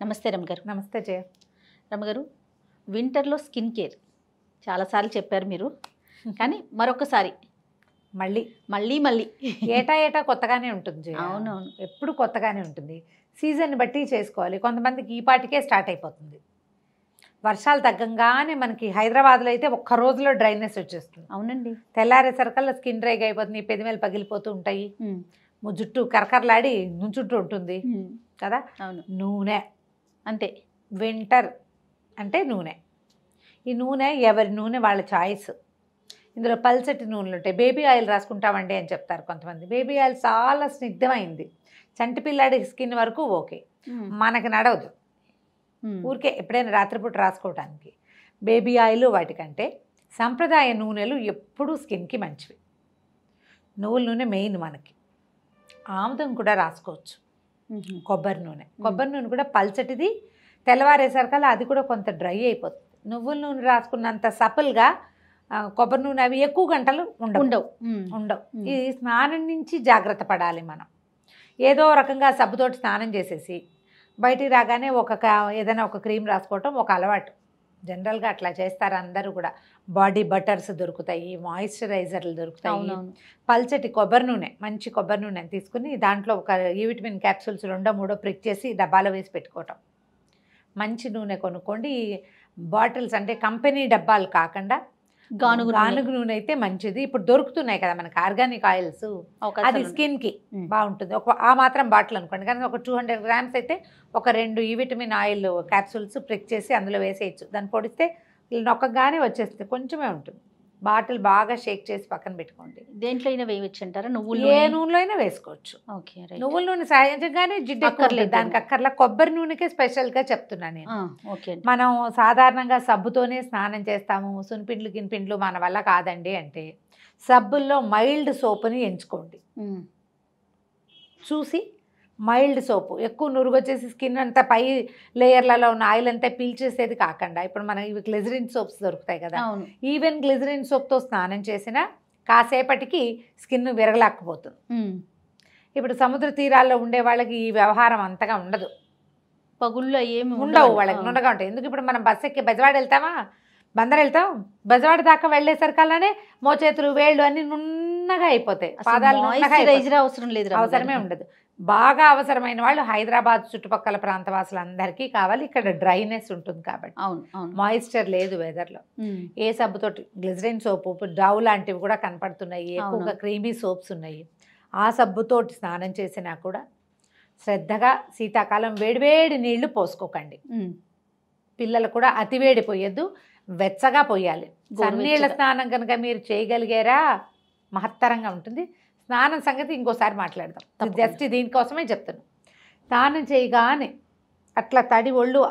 నమస్తే రమగారు. నమస్తే జయ. రమగారు, వింటర్లో స్కిన్ కేర్ చాలాసార్లు చెప్పారు మీరు, కానీ మరొకసారి మళ్ళీ మళ్ళీ మళ్ళీ ఏటా కొత్తగానే ఉంటుంది జయ. అవునవును. ఎప్పుడు కొత్తగానే ఉంటుంది. సీజన్ బట్టి చేసుకోవాలి. కొంతమందికి ఈ పాటికే స్టార్ట్ అయిపోతుంది. వర్షాలు తగ్గంగానే మనకి హైదరాబాద్లో అయితే ఒక్క రోజులో డ్రైనెస్ వచ్చేస్తుంది. అవునండి. తెల్లారేసరికల్లా స్కిన్ డ్రైగా అయిపోతుంది, పెదిమేలు పగిలిపోతూ ఉంటాయి, జుట్టు కరకరలాడి నుంచుంటూ ఉంటుంది కదా. అవును, నూనె అంతే. వింటర్ అంటే నూనె. ఈ నూనె ఎవరి నూనె వాళ్ళ చాయిస్. ఇందులో పల్చటి నూనెలు ఉంటాయి. బేబీ ఆయిల్ రాసుకుంటామండి అని చెప్తారు కొంతమంది. బేబీ ఆయిల్ చాలా స్నిగ్ధమైంది. చంటి పిల్లాడి స్కిన్ వరకు ఓకే, మనకి నడవదు. ఊరికే ఎప్పుడైనా రాత్రిపూట రాసుకోవడానికి. బేబీ ఆయిల్ వాటికంటే సంప్రదాయ నూనెలు ఎప్పుడూ స్కిన్కి మంచివి. నువ్వుల నూనె మెయిన్ మనకి. ఆముదం కూడా రాసుకోవచ్చు. కొబ్బరి నూనె కూడా పల్చటిది. తెల్లవారేసరికల్లా అది కూడా కొంత డ్రై అయిపోతుంది. నువ్వుల నూనె రాసుకున్నంత సపల్గా కొబ్బరి నూనె అవి ఎక్కువ గంటలు ఉండవు. ఈ స్నానం నుంచి జాగ్రత్త పడాలి మనం. ఏదో రకంగా సబ్బుతోటి స్నానం చేసేసి బయటికి రాగానే ఏదైనా ఒక క్రీమ్ రాసుకోవటం ఒక అలవాటు. జనరల్గా అట్లా చేస్తారు అందరూ కూడా. బాడీ బటర్స్ దొరుకుతాయి, మాయిశ్చరైజర్లు దొరుకుతాయి. పల్చటి కొబ్బరి నూనె, మంచి కొబ్బరి నూనె తీసుకుని దాంట్లో ఒక ఈ విటమిన్ క్యాప్సూల్స్ 2-3 ప్రిక్ చేసి డబ్బాలో వేసి పెట్టుకోవటం. మంచి నూనె కొనుక్కోండి. బాటిల్స్ అంటే కంపెనీ డబ్బాలు కాకుండా గానుగు నూనె అయితే మంచిది. ఇప్పుడు దొరుకుతున్నాయి కదా మనకి ఆర్గానిక్ ఆయిల్స్. అది స్కిన్కి బాగుంటుంది. ఆ మాత్రం బాటిల్ అనుకోండి, కానీ ఒక 200 గ్రామ్స్ అయితే ఒక 2 ఈ విటమిన్ ఆయిల్ క్యాప్సూల్స్ ప్రిక్ చేసి అందులో వేసేయచ్చు. దాన్ని పొడిస్తే నొక్కగానే వచ్చేస్తుంది. కొంచెమే ఉంటుంది. బాటిల్ బాగా షేక్ చేసి పక్కన పెట్టుకోండి. దేంట్లో అయినా వేయవచ్చు అంటారా? ఏ నూనెలో అయినా వేసుకోవచ్చు. ఓకే. నువ్వుల నూనె సహజంగానే జిడ్డు అక్కర్లేదు, దానికి అక్కర్లా. కొబ్బరి నూనెకే స్పెషల్గా చెప్తున్నాను నేను. ఓకే. మనం సాధారణంగా సబ్బుతోనే స్నానం చేస్తాము, సున్పిండ్లు గిన్పిండ్లు మన వల్ల కాదండి అంటే సబ్బుల్లో మైల్డ్ సోపుని ఎంచుకోండి. చూసి మైల్డ్ సోపు, ఎక్కువ నురుగొచ్చేసి స్కిన్ అంతా పై లేయర్లలో ఉన్న ఆయిల్ అంతా పీల్చేసేది కాకుండా, ఇప్పుడు మనకి ఇవి గ్లిజరిన్ సోప్స్ దొరుకుతాయి కదా. ఈవెన్ గ్లిజరిన్ సోప్తో స్నానం చేసినా కాసేపటికి స్కిన్ విరగలేకపోతుంది. ఇప్పుడు సముద్ర తీరాల్లో ఉండే వాళ్ళకి ఈ వ్యవహారం అంతగా ఉండదు. పగుళ్ళు ఏమి ఉండవు, వాళ్ళకి నుండగా ఉంటాయి. ఎందుకు ఇప్పుడు మనం బస్సు ఎక్కి బెజవాడ వెళ్తామా, బందర్ వెళ్తాం, బెజవాడ దాకా వెళ్ళేసరికల్లానే మోచేతులు వేళ్ళు అన్ని నున్నగా అయిపోతాయి. పాదాలు అవసరమే ఉండదు. బాగా అవసరమైన వాళ్ళు హైదరాబాద్ చుట్టుపక్కల ప్రాంత వాసులందరికీ కావాలి. ఇక్కడ డ్రైనెస్ ఉంటుంది కాబట్టి, మాయిశ్చర్ లేదు వెదర్లో. ఏ సబ్బుతోటి, గ్లిజరిన్ సోపు, డవ్ లాంటివి కూడా కనపడుతున్నాయి, ఎక్కువగా క్రీమీ సోప్స్ ఉన్నాయి. ఆ సబ్బుతోటి స్నానం చేసినా కూడా శ్రద్ధగా శీతాకాలం వేడివేడి నీళ్లు పోసుకోకండి. పిల్లలు కూడా అతివేడి పోయొద్దు, వెచ్చగా పోయాలి. చన్నీళ్ళ స్నానం కనుక మీరు చేయగలిగారా మహత్తరంగా ఉంటుంది. స్నానం సంగతి ఇంకోసారి మాట్లాడదాం. జస్ట్ దీనికోసమే చెప్తున్నాను. స్నానం చేయగానే అట్లా తడి ఒళ్ళు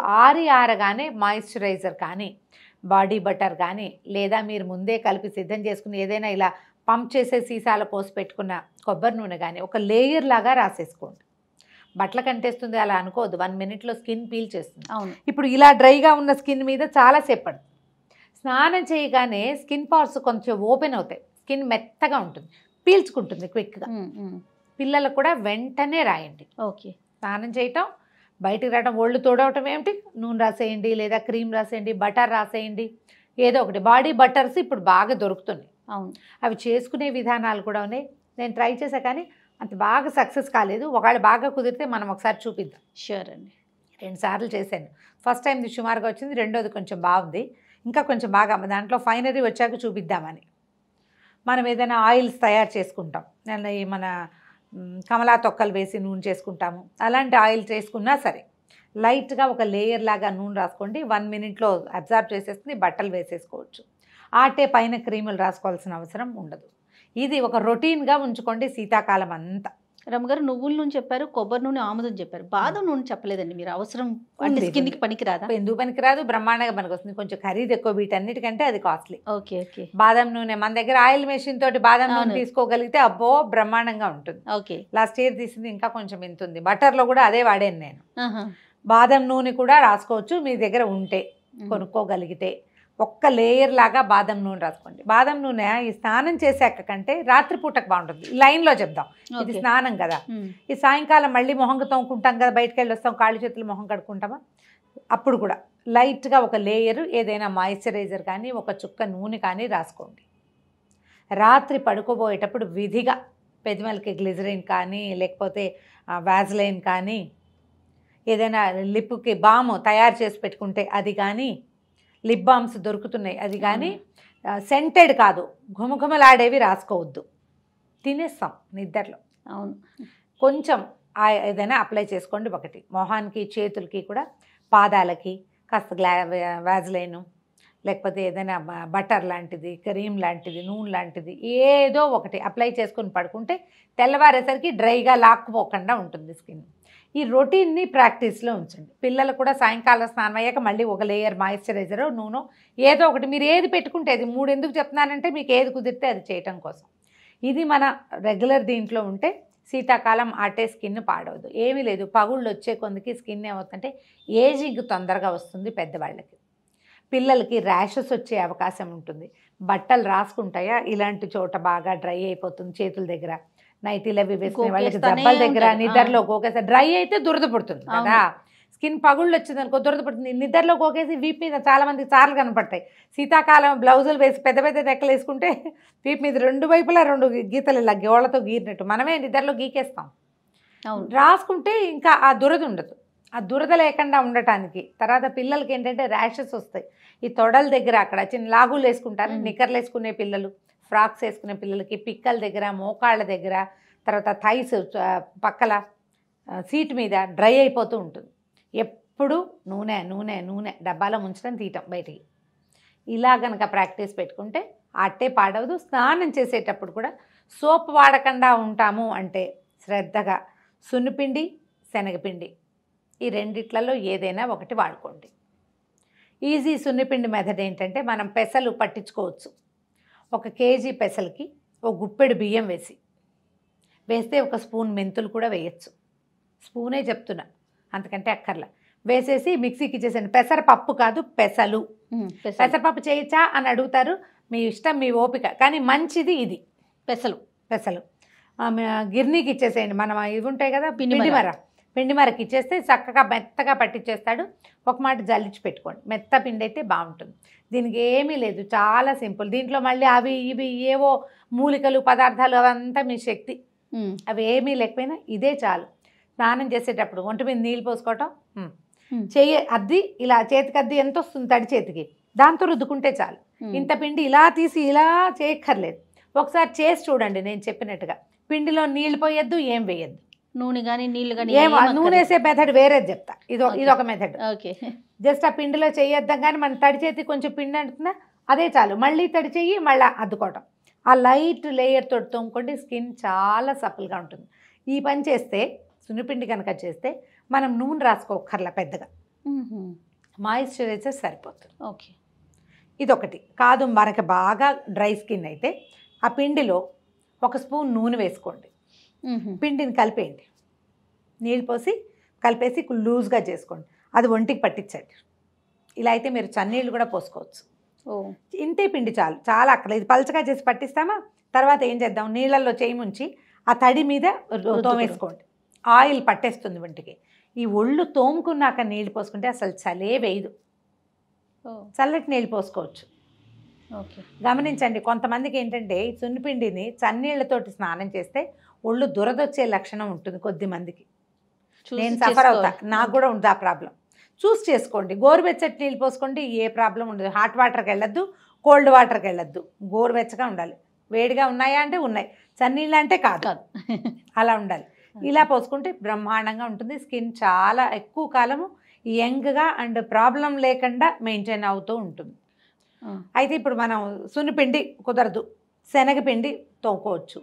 ఆరగానే మాయిశ్చరైజర్ కానీ బాడీ బటర్ కానీ, లేదా మీరు ముందే కలిపి సిద్ధం చేసుకుని ఏదైనా ఇలా పంప్ చేసే సీసాల పోసి పెట్టుకున్న కొబ్బరి నూనె కానీ ఒక లేయర్ లాగా రాసేసుకోండి. బట్టల కంటేస్తుంది అలా అనుకోవద్దు. 1 మినిట్లో స్కిన్ పీల్ చేస్తుంది. ఇప్పుడు ఇలా డ్రైగా ఉన్న స్కిన్ మీద చాలాసేపు పడుతుంది. స్నానం చేయగానే స్కిన్ పార్ట్స్ కొంచెం ఓపెన్ అవుతాయి, స్కిన్ మెత్తగా ఉంటుంది, పీల్చుకుంటుంది క్విక్గా. పిల్లలకు కూడా వెంటనే రాయండి. ఓకే. స్నానం చేయటం, బయటికి రావడం, ఒళ్ళు తోడవటం ఏమిటి, నూనె రాసేయండి, లేదా క్రీమ్ రాసేయండి, బటర్ రాసేయండి, ఏదో ఒకటి. బాడీ బటర్స్ ఇప్పుడు బాగా దొరుకుతున్నాయి. అవి చేసుకునే విధానాలు కూడా ఉన్నాయి. నేను ట్రై చేశా కానీ అంత బాగా సక్సెస్ కాలేదు. ఒకవేళ బాగా కుదిరితే మనం ఒకసారి చూపిద్దాం. షూర్ అండి. 2 సార్లు చేశాను. ఫస్ట్ టైంది సుమారుగా వచ్చింది, రెండోది కొంచెం బాగుంది, ఇంకా కొంచెం బాగా దాంట్లో ఫైనరీ వచ్చాక చూపిద్దామని. మనం ఏదైనా ఆయిల్స్ తయారు చేసుకుంటాం, మన కమలా తొక్కలు వేసి నూనె చేసుకుంటాము, అలాంటి ఆయిల్ చేసుకున్నా సరే లైట్గా ఒక లేయర్ లాగా నూనె రాసుకోండి. 1 మినిట్లో అబ్జర్వ్ చేసేస్తుంది, బట్టలు వేసేసుకోవచ్చు. ఆటే పైన క్రీములు రాసుకోవాల్సిన అవసరం ఉండదు. ఇది ఒక రొటీన్గా ఉంచుకోండి శీతాకాలం అంతా. రమగారు, నువ్వుల నూనె చెప్పారు, కొబ్బరి నూనె, ఆముదం చెప్పారు, బాదం నూనె చెప్పలేదండి మీరు. అవసరం స్కిన్కి పనికిరాదా? ఎందుకు పనికిరాదు, బ్రహ్మాండంగా పనికి వస్తుంది. కొంచెం ఖరీదు ఎక్కువ, వీటన్నిటికంటే అది కాస్ట్లీ. ఓకే. ఓకే. బాదం నూనె మన దగ్గర ఆయిల్ మెషిన్ తోటి బాదం నూనె తీసుకోగలిగితే అబ్బో బ్రహ్మాండంగా ఉంటుంది. ఓకే. లాస్ట్ ఇయర్ తీసింది ఇంకా కొంచెం ఇంత ఉంది. బటర్లో కూడా అదే వాడాను నేను. బాదం నూనె కూడా రాసుకోవచ్చు మీ దగ్గర ఉంటే, కొనుక్కోగలిగితే. ఒక్క లేయర్ లాగా బాదం నూనె రాసుకోండి. బాదం నూనె ఈ స్నానం చేశాక కంటే రాత్రిపూటకు బాగుంటుంది. లైన్లో చెప్దాం, ఇది స్నానం కదా, ఈ సాయంకాలం మళ్ళీ మొహంగా తోముకుంటాం కదా, బయటకు వెళ్ళి వస్తాం, కాళ్ళు చేతులు మొహం కడుక్కుంటామా, అప్పుడు కూడా లైట్గా ఒక లేయర్ ఏదైనా మాయిశ్చరైజర్ కానీ ఒక చుక్క నూనె కానీ రాసుకోండి. రాత్రి పడుకోబోయేటప్పుడు విధిగా పెదిమలకి గ్లిజరిన్ కానీ లేకపోతే వ్యాజ్లైన్ కానీ ఏదైనా లిప్కి బామ్ తయారు చేసి పెట్టుకుంటే అది కానీ, లిప్ బామ్స్ దొరుకుతున్నాయి అది కానీ, సెంటెడ్ కాదు ఘుమఘుమలాడేవి రాసుకోవద్దు, తినేస్తాం నిద్రలో. అవును, కొంచెం ఏదైనా అప్లై చేసుకోండి. ఒకటి మొహానికి చేతులకి కూడా, పాదాలకి కాస్త వ్యాజ్లైను లేకపోతే ఏదైనా బటర్ లాంటిది, క్రీమ్ లాంటిది, నూనె లాంటిది ఏదో ఒకటి అప్లై చేసుకొని పడుకుంటే తెల్లవారేసరికి డ్రైగా లాక్కుపోకుండా ఉంటుంది స్కిన్. ఈ రొటీన్ని ప్రాక్టీస్లో ఉంచండి. పిల్లలు కూడా సాయంకాలం స్నానం అయ్యాక మళ్ళీ ఒక లేయర్ మాయిశ్చరైజరో నూనె ఏదో ఒకటి, మీరు ఏది పెట్టుకుంటే అది, 3 ఎందుకు చెప్తున్నానంటే మీకు ఏది కుదిరితే అది చేయటం కోసం. ఇది మన రెగ్యులర్ దీంట్లో ఉంటే శీతాకాలం ఆటే స్కిన్ పాడవదు. ఏమీ లేదు, పగుళ్ళు వచ్చే కొందికి స్కిన్ ఏమవుతుందంటే ఏజింగ్ తొందరగా వస్తుంది పెద్దవాళ్ళకి. పిల్లలకి ర్యాషెస్ వచ్చే అవకాశం ఉంటుంది. బట్టలు రాసుకుంటాయా ఇలాంటి చోట బాగా డ్రై అయిపోతుంది, చేతుల దగ్గర నైటీలు అవి వేసుకునే వాళ్ళకి దెబ్బల దగ్గర నిద్రలో గోకేసి డ్రై అయితే దురద పుడుతుంది కదా, స్కిన్ పగుళ్ళు వచ్చింది అనుకో దురద పుడుతుంది. నిద్రలో గోకేసి వీపు మీద చాలా మందికి చార్లు కనపడతాయి. శీతాకాలం బ్లౌజులు వేసి పెద్ద పెద్ద రెక్కలు వేసుకుంటే వీపు మీద 2 వైపులా 2 గీతలు ఇలా గోళ్ళతో గీరినట్టు మనమే నిద్రలో గీకేస్తాం. రాసుకుంటే ఇంకా ఆ దురద ఉండదు. ఆ దురద లేకుండా ఉండటానికి తర్వాత పిల్లలకి ఏంటంటే ర్యాషెస్ వస్తాయి. ఈ తొడల దగ్గర అక్కడ చిన్న లాగులు వేసుకుంటారు, నిక్కర్లు వేసుకునే పిల్లలు, ఫ్రాక్స్ వేసుకునే పిల్లలకి పిక్కల దగ్గర, మోకాళ్ళ దగ్గర, తర్వాత థైస్ పక్కల సీట్ మీద డ్రై అయిపోతూ ఉంటుంది. ఎప్పుడు నూనె నూనె నూనె డబ్బాలో ముంచడం తీయటం బయటికి. ఇలా కనుక ప్రాక్టీస్ పెట్టుకుంటే అట్టే పాడవదు. స్నానం చేసేటప్పుడు కూడా సోప్ వాడకుండా ఉంటాము అంటే శ్రద్ధగా సున్నిపిండి, శనగపిండి ఈ రెండిట్లలో ఏదైనా ఒకటి వాడుకోండి. ఈజీ సున్నిపిండి మెథడ్ ఏంటంటే మనం పెసలు పట్టించుకోవచ్చు. 1 కేజీ పెసలకి 1 గుప్పెడు బియ్యం వేస్తే 1 స్పూన్ మెంతులు కూడా వేయచ్చు. స్పూనే చెప్తున్నా, అంతకంటే అక్కర్లా. వేసేసి మిక్సీకి ఇచ్చేసాను. పెసరపప్పు కాదు, పెసలు. పెసరపప్పు చేయొచ్చా అని అడుగుతారు, మీ ఇష్టం, మీ ఓపిక. కానీ మంచిది ఇది పెసలు. గిర్నీకి ఇచ్చేసేయండి. మనం ఇవి ఉంటాయి కదా పిండి మరకి ఇచ్చేస్తే చక్కగా మెత్తగా పట్టించేస్తాడు. ఒక మాట జల్లించి పెట్టుకోండి. మెత్త పిండి అయితే బాగుంటుంది. దీనికి ఏమీ లేదు, చాలా సింపుల్. దీంట్లో మళ్ళీ అవి ఇవి ఏవో మూలికలు పదార్థాలు అవంతా మీ శక్తి, అవి ఏమీ లేకపోయినా ఇదే చాలు. స్నానం చేసేటప్పుడు ఒంటి మీద నీళ్ళు పోసుకోవటం, చెయ్యి అద్ది ఇలా చేతికి అద్ది ఎంత వస్తుంది తడి చేతికి, దాంతో రుద్దుకుంటే చాలు. ఇంత పిండి ఇలా తీసి ఇలా చేయక్కర్లేదు. ఒకసారి చేసి చూడండి నేను చెప్పినట్టుగా. పిండిలో నీళ్ళు పోయొద్దు, ఏం వేయద్దు, నూనె కానీ నీళ్ళు కానీ నూనె వేసే మెథడ్ వేరేది చెప్తా. ఇదొక మెథడ్. జస్ట్ ఆ పిండిలో చేయొద్దాం కానీ మన తడి చేతి కొంచెం పిండి అంటుందా అదే చాలు. మళ్ళీ తడి చెయ్యి మళ్ళీ అద్దుకోవటం. ఆ లైట్ లేయర్ తోటి తోముకోండి, స్కిన్ చాలా సఫల్గా ఉంటుంది. ఈ పని చేస్తే సున్నిపిండి కనుక చేస్తే మనం నూనె రాసుకోకర్లా పెద్దగా, మాయిశ్చరైజర్ సరిపోతుంది. ఓకే, ఇదొకటి. కాదు మనకి బాగా డ్రై స్కిన్ అయితే ఆ పిండిలో 1 స్పూన్ నూనె వేసుకోండి, పిండిని కలిపేయండి, నీళ్ళు పోసి కలిపేసి లూజ్గా చేసుకోండి, అది ఒంటికి పట్టించండి. ఇలా అయితే మీరు చన్నీళ్ళు కూడా పోసుకోవచ్చు. ఇంతే పిండి చాలు, చాలా అక్కడ ఇది పలచగా చేసి పట్టిస్తామా. తర్వాత ఏం చేద్దాం, నీళ్ళల్లో చేయి ముంచి ఆ తడి మీద తోమేసుకోండి. ఆయిల్ పట్టేస్తుంది ఒంటికి. ఈ ఒళ్ళు తోముకున్నాక నీళ్ళు పోసుకుంటే అసలు చలే వేయదు, చల్లటి నీళ్ళు పోసుకోవచ్చు. గమనించండి, కొంతమందికి ఏంటంటే ఈ సున్నిపిండిని చన్నీళ్ళతోటి స్నానం చేస్తే ఒళ్ళు దురదొచ్చే లక్షణం ఉంటుంది కొద్ది మందికి. నేను సఫర్ అవుతా, నాకు కూడా ఉంది ఆ ప్రాబ్లం. చూస్ చేసుకోండి, గోరువెచ్చటి నీళ్ళు పోసుకోండి, ఏ ప్రాబ్లం ఉండదు. హాట్ వాటర్కి వెళ్ళొద్దు, కోల్డ్ వాటర్కి వెళ్ళొద్దు, గోరువెచ్చగా ఉండాలి. వేడిగా ఉన్నాయా అంటే ఉన్నాయి, చన్నీళ్ళు అంటే కాదు, అలా ఉండాలి. ఇలా పోసుకుంటే బ్రహ్మాండంగా ఉంటుంది. స్కిన్ చాలా ఎక్కువ కాలము యంగ్గా అండ్ ప్రాబ్లం లేకుండా మెయింటైన్ అవుతూ ఉంటుంది. అయితే ఇప్పుడు మనం సున్నిపిండి కుదరదు, శనగపిండి తోముకోవచ్చు.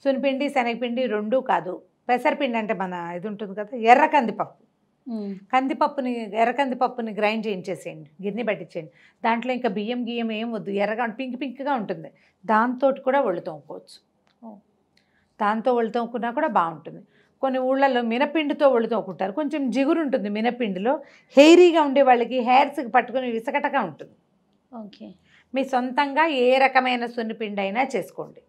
సున్నిపిండి శనగపిండి 2 కాదు, పెసరపిండి అంటే మన ఇది ఉంటుంది కదా, ఎర్ర కందిపప్పుని గ్రైండ్ చేయించేసేయండి, గిన్నె పట్టించేయండి. దాంట్లో ఇంకా బియ్యం ఏం వద్దు, ఎర్రగా పింక్గా ఉంటుంది. దాంతో కూడా ఒళ్ళు తోముకోవచ్చు. దాంతో ఒళ్ళు తోముకున్నా కూడా బాగుంటుంది. కొన్ని ఊళ్ళల్లో మినపిండితో ఒళ్ళు తోముకుంటారు, కొంచెం జిగురు ఉంటుంది మినపిండిలో. హెయిరీగా ఉండే వాళ్ళకి హెయిర్స్కి పట్టుకుని విసకటగా ఉంటుంది. ఓకే. మీ సొంతంగా ఏ రకమైన సున్నిపిండి అయినా చేసుకోండి.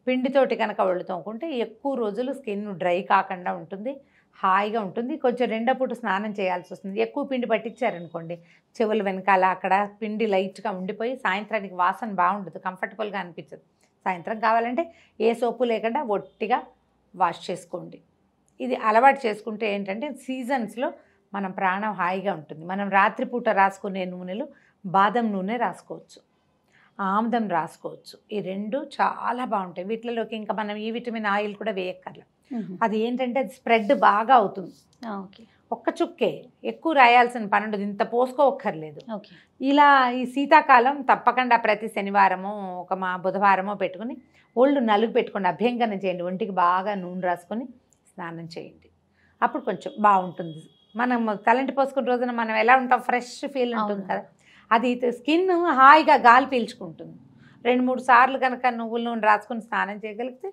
పిండితోటి కనుక ఒళ్ళు తోముకుంటే ఎక్కువ రోజులు స్కిన్ డ్రై కాకుండా ఉంటుంది, హాయిగా ఉంటుంది. కొంచెం రెండో పూట స్నానం చేయాల్సి వస్తుంది. ఎక్కువ పిండి పట్టించారనుకోండి, చెవుల వెనకాల అక్కడ పిండి లైట్గా ఉండిపోయి సాయంత్రానికి వాసన బాగుండదు, కంఫర్టబుల్గా అనిపించదు. సాయంత్రం కావాలంటే ఏ సోపు లేకుండా ఒట్టిగా వాష్ చేసుకోండి. ఇది అలవాటు చేసుకుంటే ఏంటంటే సీజన్స్లో మనం ప్రాణం హాయిగా ఉంటుంది. మనం రాత్రిపూట రాసుకునే నూనెలు బాదం నూనె రాసుకోవచ్చు, ఆముదం రాసుకోవచ్చు. ఈ రెండు చాలా బాగుంటాయి. వీటిలోకి ఇంకా మనం ఈ విటమిన్ ఆయిల్ కూడా వేయక్కర్లేదు. అది ఏంటంటే అది స్ప్రెడ్ బాగా అవుతుంది. ఓకే. ఒక్క చుక్కే, ఎక్కువ రాయాల్సిన పని ఉండదు, ఇంత పోసుకోక్కర్లేదు. ఓకే. ఇలా ఈ శీతాకాలం తప్పకుండా ప్రతి శనివారమో ఒక బుధవారమో పెట్టుకుని ఒళ్ళు నలుగు పెట్టుకోండి, అభ్యంగనం చేయండి, ఒంటికి బాగా నూనె రాసుకొని స్నానం చేయండి. అప్పుడు కొంచెం బాగుంటుంది. మనం తలంటి పోసుకున్న రోజున మనం ఎలా ఉంటాం, ఫ్రెష్ ఫీల్ ఉంటుంది కదా, అది స్కిన్ హాయిగా గాలి పీల్చుకుంటుంది. 2-3 సార్లు కనుక నువ్వుల నూనె రాసుకుని స్నానం చేయగలిగితే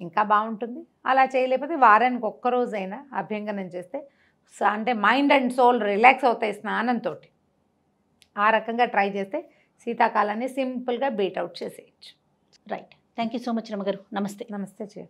ఇంకా బాగుంటుంది. అలా చేయలేకపోతే వారానికి ఒక్కరోజైనా అభ్యంగనం చేస్తే అంటే మైండ్ అండ్ సోల్ రిలాక్స్ అవుతాయి స్నానంతో. ఆ రకంగా ట్రై చేస్తే శీతాకాలాన్ని సింపుల్గా బీట్ అవుట్ చేసేయచ్చు. Right. Thank you so much రమగారు. నమస్తే. నమస్తే.